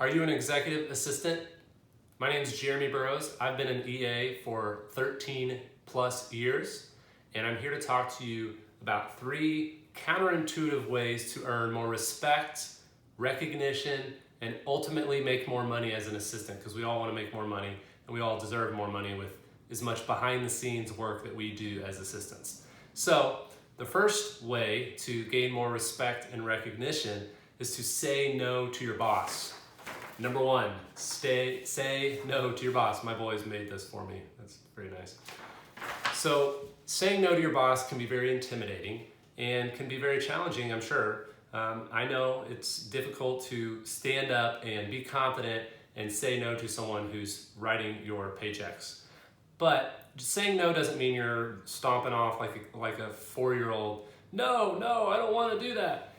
Are you an executive assistant? My name is Jeremy Burrows. I've been an EA for 13 plus years, and I'm here to talk to you about 3 counterintuitive ways to earn more respect, recognition, and ultimately make more money as an assistant, because we all want to make more money and we all deserve more money with as much behind the scenes work that we do as assistants. So the first way to gain more respect and recognition is to say no to your boss. Number 1, say no to your boss. My boys made this for me. That's very nice. So saying no to your boss can be very intimidating and can be very challenging, I'm sure. I know it's difficult to stand up and be confident and say no to someone who's writing your paychecks. But saying no doesn't mean you're stomping off like a 4-year-old. No, I don't want to do that.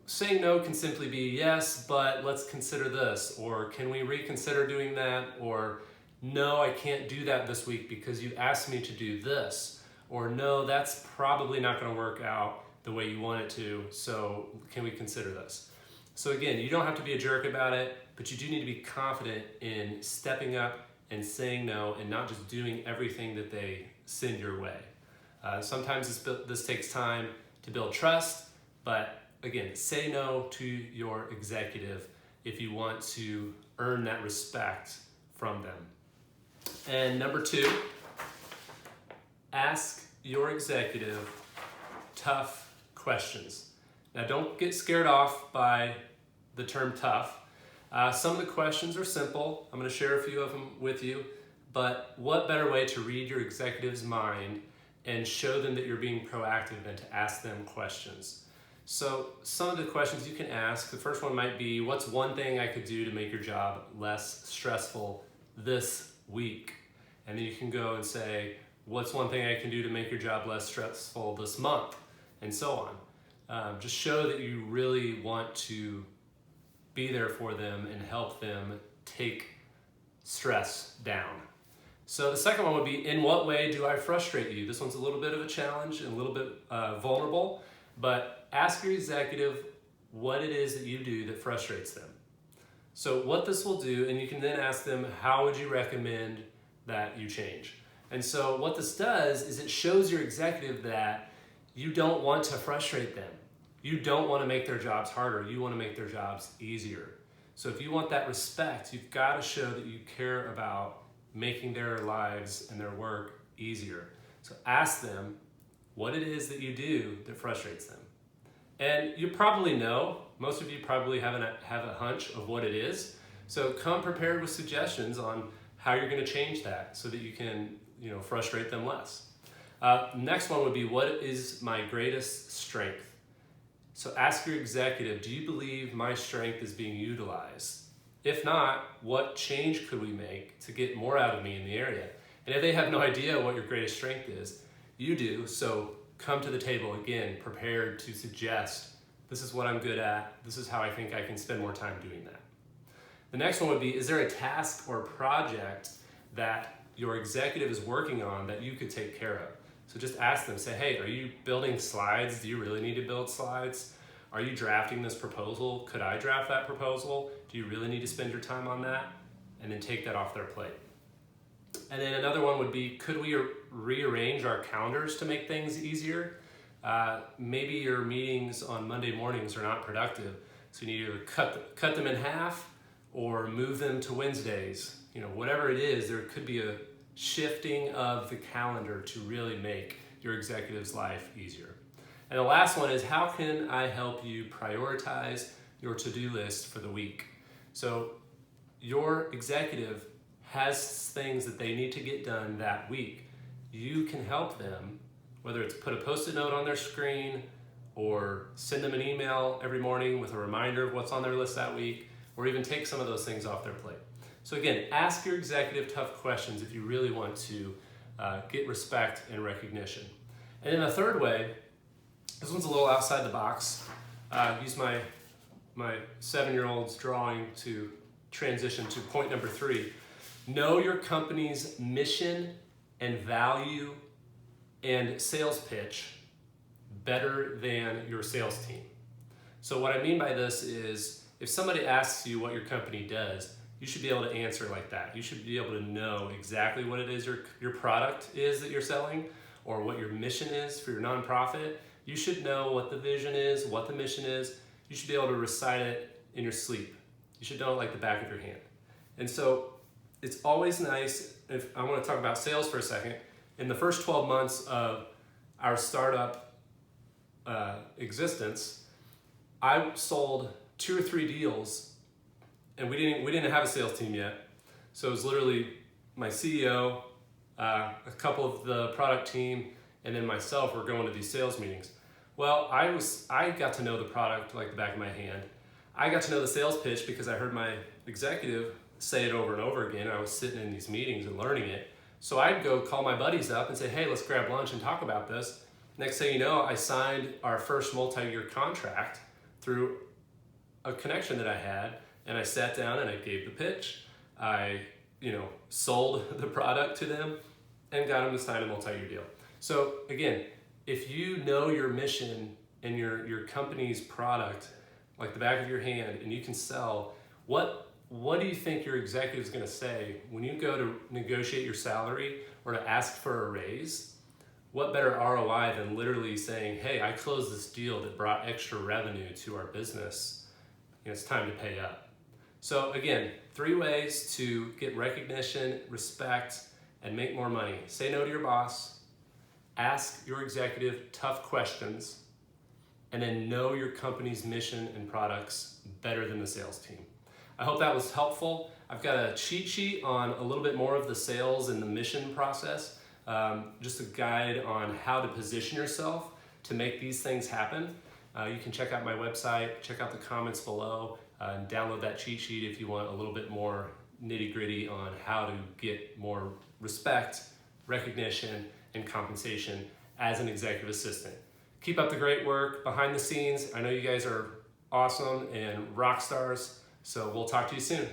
Saying no can simply be, yes, but let's consider this, or can we reconsider doing that, or no, I can't do that this week because you asked me to do this, or no, that's probably not going to work out the way you want it to, so can we consider this? So again, you don't have to be a jerk about it, but you do need to be confident in stepping up and saying no and not just doing everything that they send your way. Sometimes this takes time to build trust, but again, say no to your executive if you want to earn that respect from them. And number 2, ask your executive tough questions. Now, don't get scared off by the term tough. Some of the questions are simple. I'm going to share a few of them with you, but what better way to read your executive's mind and show them that you're being proactive than to ask them questions? So some of the questions you can ask, the first one might be, what's one thing I could do to make your job less stressful this week? And then you can go and say, what's one thing I can do to make your job less stressful this month? And so on. Just show that you really want to be there for them and help them take stress down. So the second one would be, in what way do I frustrate you? This one's a little bit of a challenge and a little bit vulnerable, but ask your executive what it is that you do that frustrates them. So what this will do, and you can then ask them, how would you recommend that you change? And so what this does is it shows your executive that you don't want to frustrate them. You don't want to make their jobs harder. You want to make their jobs easier. So if you want that respect, you've got to show that you care about making their lives and their work easier. So ask them what it is that you do that frustrates them. And you probably know, most of you probably have a hunch of what it is. So come prepared with suggestions on how you're going to change that so that you can, frustrate them less. Next one would be, what is my greatest strength? So ask your executive, do you believe my strength is being utilized? If not, what change could we make to get more out of me in the area? And if they have no idea what your greatest strength is, you do, so come to the table again, prepared to suggest, this is what I'm good at, this is how I think I can spend more time doing that. The next one would be, is there a task or project that your executive is working on that you could take care of? So just ask them, say, hey, are you building slides? Do you really need to build slides? Are you drafting this proposal? Could I draft that proposal? Do you really need to spend your time on that? And then take that off their plate. And then another one would be, could we rearrange our calendars to make things easier? Maybe your meetings on Monday mornings are not productive, so you need to either cut them in half or move them to Wednesdays. Whatever it is, there could be a shifting of the calendar to really make your executive's life easier. And the last one is, how can I help you prioritize your to-do list for the week? So your executive has things that they need to get done that week. You can help them, whether it's put a post-it note on their screen or send them an email every morning with a reminder of what's on their list that week, or even take some of those things off their plate. So again, ask your executive tough questions if you really want to get respect and recognition. And then a third way, this one's a little outside the box. Use my 7-year-old's drawing to transition to point number 3. Know your company's mission and value and sales pitch better than your sales team. So what I mean by this is, if somebody asks you what your company does, you should be able to answer like that. You should be able to know exactly what it is your product is that you're selling, or what your mission is for your nonprofit. You should know what the vision is, what the mission is. You should be able to recite it in your sleep. You should know it like the back of your hand. And so it's always nice, if I want to talk about sales for a second, in the first 12 months of our startup existence, I sold 2 or 3 deals, and we didn't have a sales team yet. So it was literally my CEO, a couple of the product team, and then myself were going to these sales meetings. Well, I got to know the product like the back of my hand. I got to know the sales pitch because I heard my executive say it over and over again. I was sitting in these meetings and learning it. So I'd go call my buddies up and say, hey, let's grab lunch and talk about this. Next thing you know, I signed our first multi-year contract through a connection that I had, and I sat down and I gave the pitch. I sold the product to them and got them to sign a multi-year deal. So again, if you know your mission and your company's product like the back of your hand, and you can sell, what do you think your executive is going to say when you go to negotiate your salary or to ask for a raise? What better ROI than literally saying, hey, I closed this deal that brought extra revenue to our business. It's time to pay up. So again, 3 ways to get recognition, respect, and make more money. Say no to your boss, ask your executive tough questions, and then know your company's mission and products better than the sales team. I hope that was helpful. I've got a cheat sheet on a little bit more of the sales and the mission process, just a guide on how to position yourself to make these things happen. You can check out my website, check out the comments below, and download that cheat sheet if you want a little bit more nitty-gritty on how to get more respect, recognition, and compensation as an executive assistant. Keep up the great work behind the scenes. I know you guys are awesome and rock stars, so we'll talk to you soon.